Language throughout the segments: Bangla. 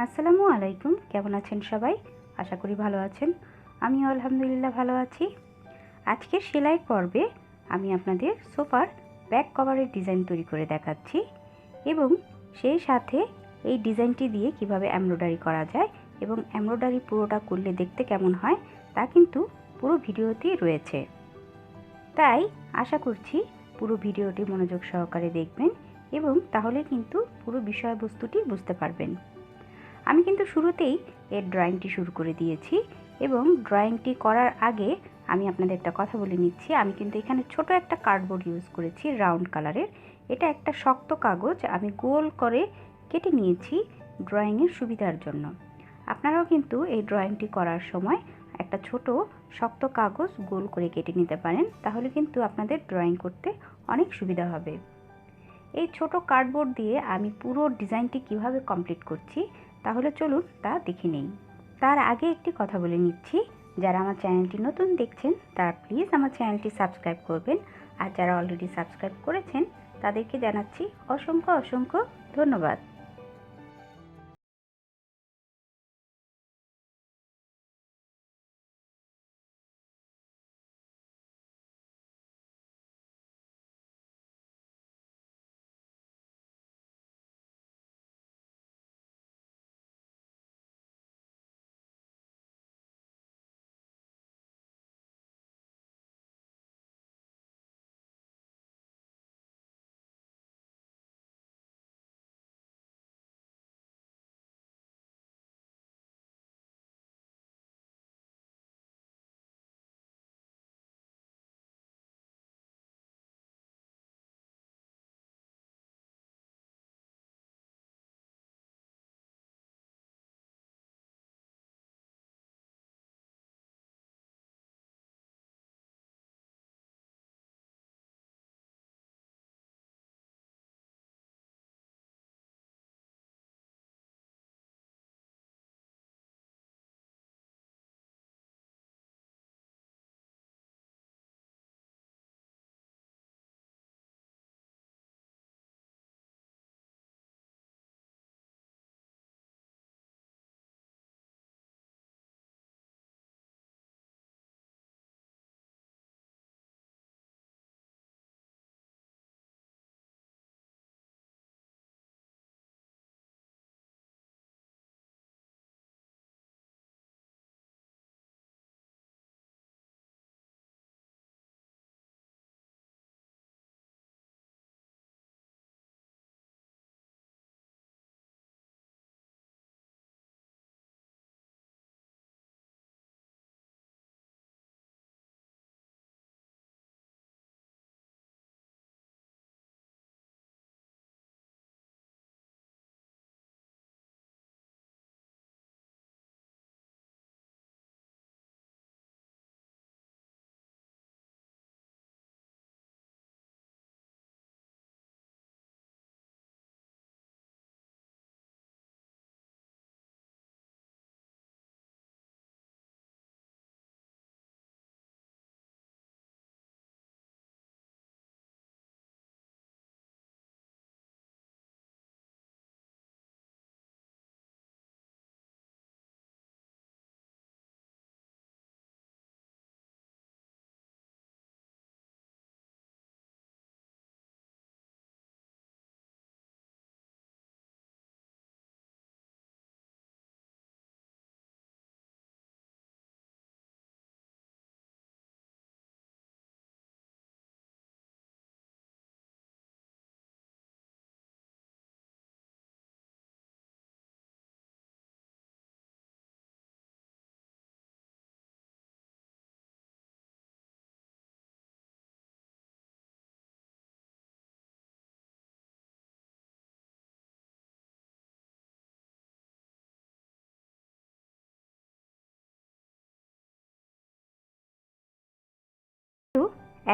আসসালামু আলাইকুম। কেমন আছেন সবাই? আশা করি ভালো আছেন। আমিও আলহামদুলিল্লাহ ভালো আছি। আজকের সেলাই পর্বে আমি আপনাদের সোফার ব্যাক কভারের ডিজাইন তৈরি করে দেখাচ্ছি এবং সেই সাথে এই ডিজাইনটি দিয়ে কিভাবে এমব্রয়ডারি করা যায় এবং এমব্রয়ডারি পুরোটা করলে দেখতে কেমন হয় তা কিন্তু পুরো ভিডিওতেই রয়েছে। তাই আশা করছি পুরো ভিডিওটি মনোযোগ সহকারে দেখবেন এবং তাহলে কিন্তু পুরো বিষয়বস্তুটি বুঝতে পারবেন। আমি কিন্তু শুরুতেই এর ড্রয়িংটি শুরু করে দিয়েছি এবং ড্রয়িংটি করার আগে আমি আপনাদের একটা কথা বলে নিচ্ছি। আমি কিন্তু এখানে ছোট একটা কার্ডবোর্ড ইউজ করেছি রাউন্ড কালারের। এটা একটা শক্ত কাগজ আমি গোল করে কেটে নিয়েছি ড্রয়িংয়ের সুবিধার জন্য। আপনারাও কিন্তু এই ড্রয়িংটি করার সময় একটা ছোট শক্ত কাগজ গোল করে কেটে নিতে পারেন, তাহলে কিন্তু আপনাদের ড্রয়িং করতে অনেক সুবিধা হবে। এই ছোট কার্ডবোর্ড দিয়ে আমি পুরো ডিজাইনটি কিভাবে কমপ্লিট করছি তাহলে চলুন তা দেখে নেই। তার আগে একটি কথা বলে নিচ্ছি, যারা আমার চ্যানেলটি নতুন দেখছেন তারা প্লিজ আমার চ্যানেলটি সাবস্ক্রাইব করবেন, আর যারা অলরেডি সাবস্ক্রাইব করেছেন তাদেরকে জানাচ্ছি অসংখ্য অসংখ্য ধন্যবাদ।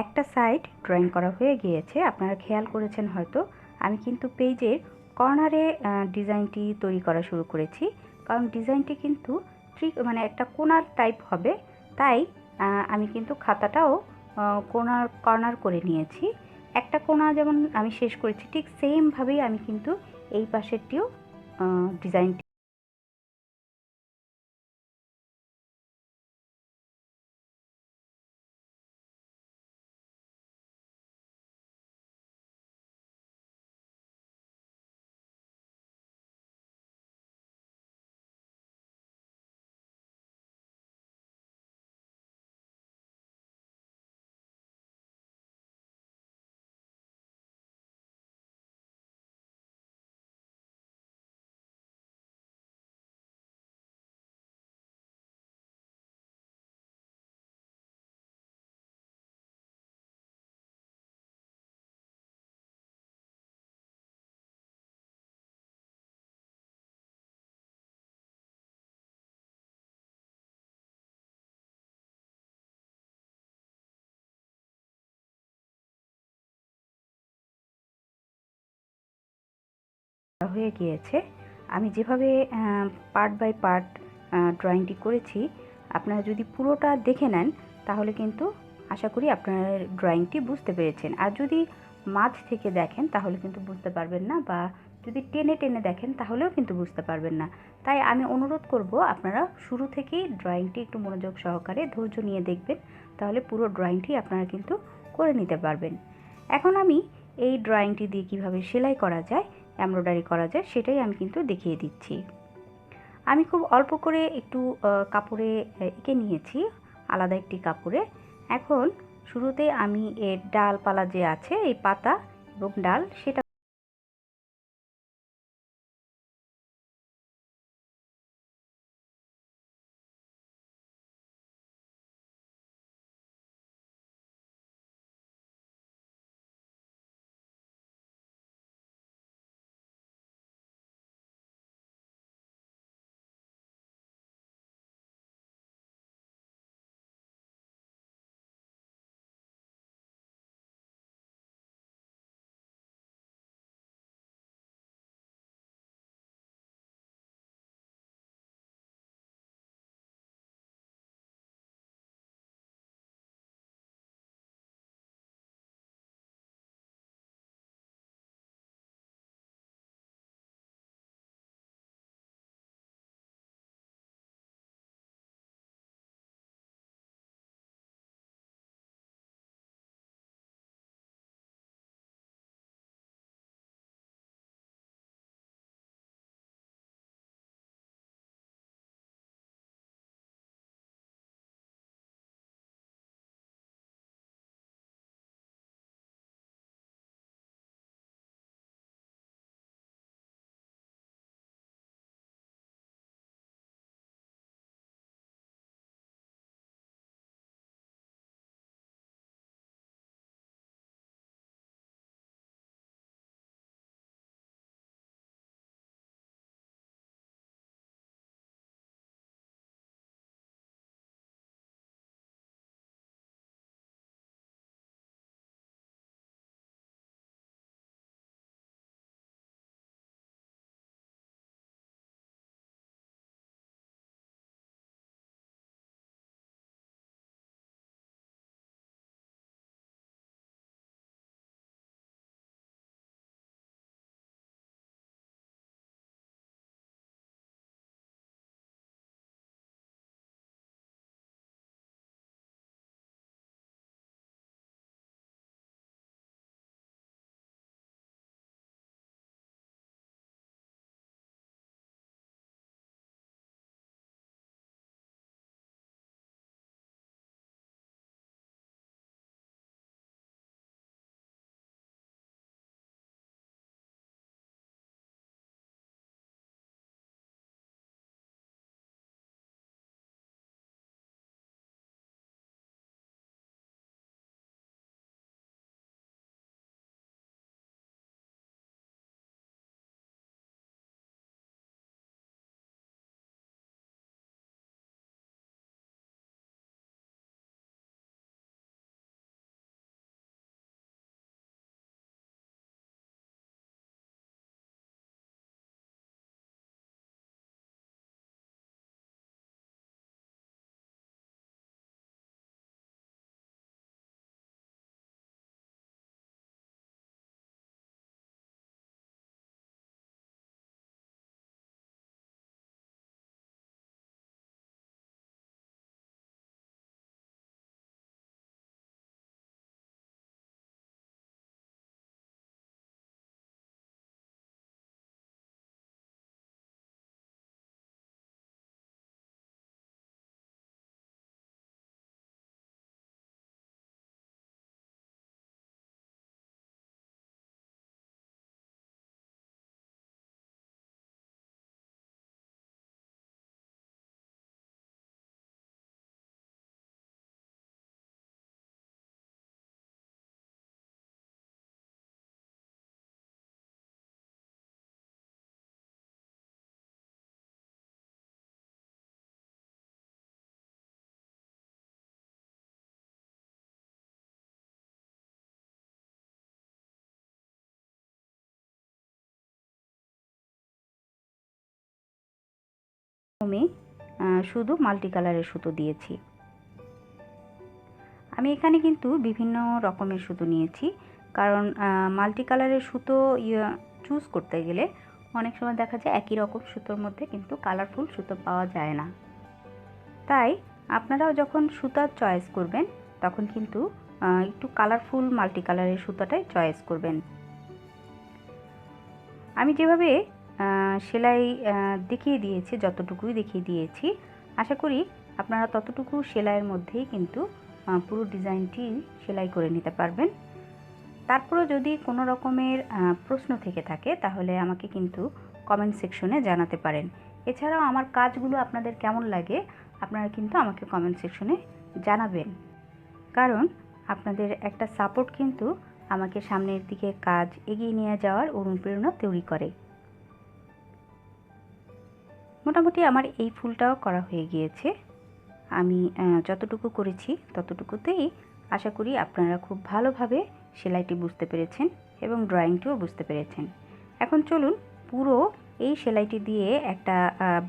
একটা সাইড ড্রয়িং করা হয়ে গিয়েছে, আপনারা খেয়াল করেছেন হয়তো আমি কিন্তু পেজের কর্নারে ডিজাইনটি তৈরি করা শুরু করেছি, কারণ ডিজাইনটি কিন্তু ঠিক মানে একটা কোণার টাইপ হবে। তাই আমি কিন্তু খাতাটাও কোণার কর্নার করে নিয়েছি। একটা কোণা যেমন আমি শেষ করেছি ঠিক সেমভাবেই আমি কিন্তু এই পাশেরটিও ডিজাইনটি হয়ে গিয়েছে। আমি যেভাবে পার্ট বাই পার্ট ড্রয়িংটি করেছি, আপনারা যদি পুরোটা দেখে নেন তাহলে কিন্তু আশা করি আপনারা ড্রয়িংটি বুঝতে পেরেছেন। আর যদি মাঝ থেকে দেখেন তাহলে কিন্তু বুঝতে পারবেন না, বা যদি টেনে টেনে দেখেন তাহলেও কিন্তু বুঝতে পারবেন না। তাই আমি অনুরোধ করব আপনারা শুরু থেকেই ড্রয়িংটি একটু মনোযোগ সহকারে ধৈর্য নিয়ে দেখবেন, তাহলে পুরো ড্রয়িংটি আপনারা কিন্তু করে নিতে পারবেন। এখন আমি এই ড্রয়িংটি দিয়ে কীভাবে সেলাই করা যায়, এমব্রয়ডারি করা যায়, সেটাই আমি কিন্তু দেখিয়ে দিচ্ছি। আমি খুব অল্প করে একটু কাপড়ে এঁকে নিয়েছি, আলাদা একটি কাপড়ে। এখন শুরুতে আমি এর ডালপালা যে আছে, এই পাতা এবং ডাল, সেটা আমি শুধু মাল্টি কালারের সুতো দিয়েছি। আমি এখানে কিন্তু বিভিন্ন রকমের সুতো নিয়েছি, কারণ মাল্টি কালারের সুতো চুজ করতে গেলে অনেক সময় দেখা যায় একই রকম সুতোর মধ্যে কিন্তু কালারফুল সুতো পাওয়া যায় না। তাই আপনারাও যখন সুতা চয়েস করবেন তখন কিন্তু একটু কালারফুল মাল্টি কালারের সুতোটাই চয়েস করবেন। আমি যেভাবে সেলাই দেখিয়ে দিয়েছি, যতটুকুই দেখিয়ে দিয়েছি, আশা করি আপনারা ততটুকু সেলাইয়ের মধ্যেই কিন্তু পুরো ডিজাইনটি সেলাই করে নিতে পারবেন। তারপরেও যদি কোনো রকমের প্রশ্ন থেকে থাকে তাহলে আমাকে কিন্তু কমেন্ট সেকশনে জানাতে পারেন। এছাড়াও আমার কাজগুলো আপনাদের কেমন লাগে আপনারা কিন্তু আমাকে কমেন্ট সেকশনে জানাবেন, কারণ আপনাদের একটা সাপোর্ট কিন্তু আমাকে সামনের দিকে কাজ এগিয়ে নিয়ে যাওয়ার অনুপ্রেরণা তৈরি করে। মোটামুটি আমার এই ফুলটাও করা হয়ে গিয়েছে। আমি যতটুকু করেছি ততটুকুতেই আশা করি আপনারা খুব ভালোভাবে সেলাইটি বুঝতে পেরেছেন এবং ড্রয়িংটিও বুঝতে পেরেছেন। এখন চলুন পুরো এই সেলাইটি দিয়ে একটা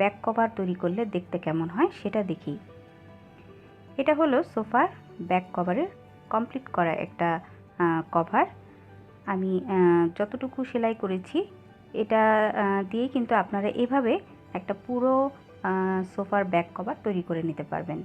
ব্যাক কভার তৈরি করলে দেখতে কেমন হয় সেটা দেখি। এটা হলো সোফার ব্যাক কভারের কমপ্লিট করা একটা কভার। আমি যতটুকু সেলাই করেছি এটা দিয়ে কিন্তু আপনারা এভাবে একটা পুরো সোফার ব্যাক কভার তৈরি করে নিতে পারবেন।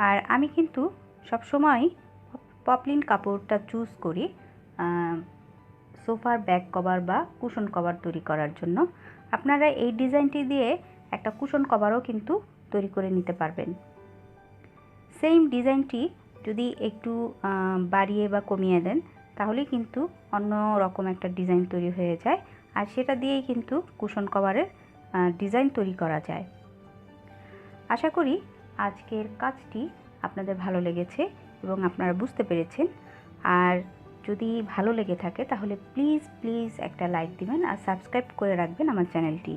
আর আমি কিন্তু সবসময় পপলিন কাপড়টা চুজ করি সোফার ব্যাক কভার বা কুশন কভার তৈরি করার জন্য। আপনারা এই ডিজাইনটি দিয়ে একটা কুশন কভারও কিন্তু তৈরি করে নিতে পারবেন। সেম ডিজাইনটি যদি একটু বাড়িয়ে বা কমিয়ে দেন তাহলে কিন্তু অন্য রকম একটা ডিজাইন তৈরি হয়ে যায়, আর সেটা দিয়েই কিন্তু কুশন কভারের ডিজাইন তৈরি করা যায়। আশা করি আজকের কাজটি আপনাদের ভালো লেগেছে এবং আপনারা বুঝতে পেরেছেন। আর যদি ভালো লেগে থাকে তাহলে প্লিজ একটা লাইক দিবেন আর সাবস্ক্রাইব করে রাখবেন আমার চ্যানেলটি।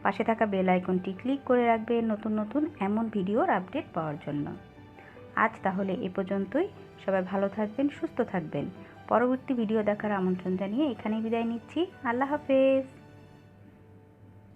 পাশে থাকা বেল আইকনটি ক্লিক করে রাখবেন নতুন এমন ভিডিওর আপডেট পাওয়ার জন্য। আজ তাহলে এ পর্যন্তই। সবাই ভালো থাকবেন, সুস্থ থাকবেন। পরবর্তী ভিডিও দেখার আমন্ত্রণ জানিয়ে এখানেই বিদায় নিচ্ছি। আল্লাহ হাফেজ।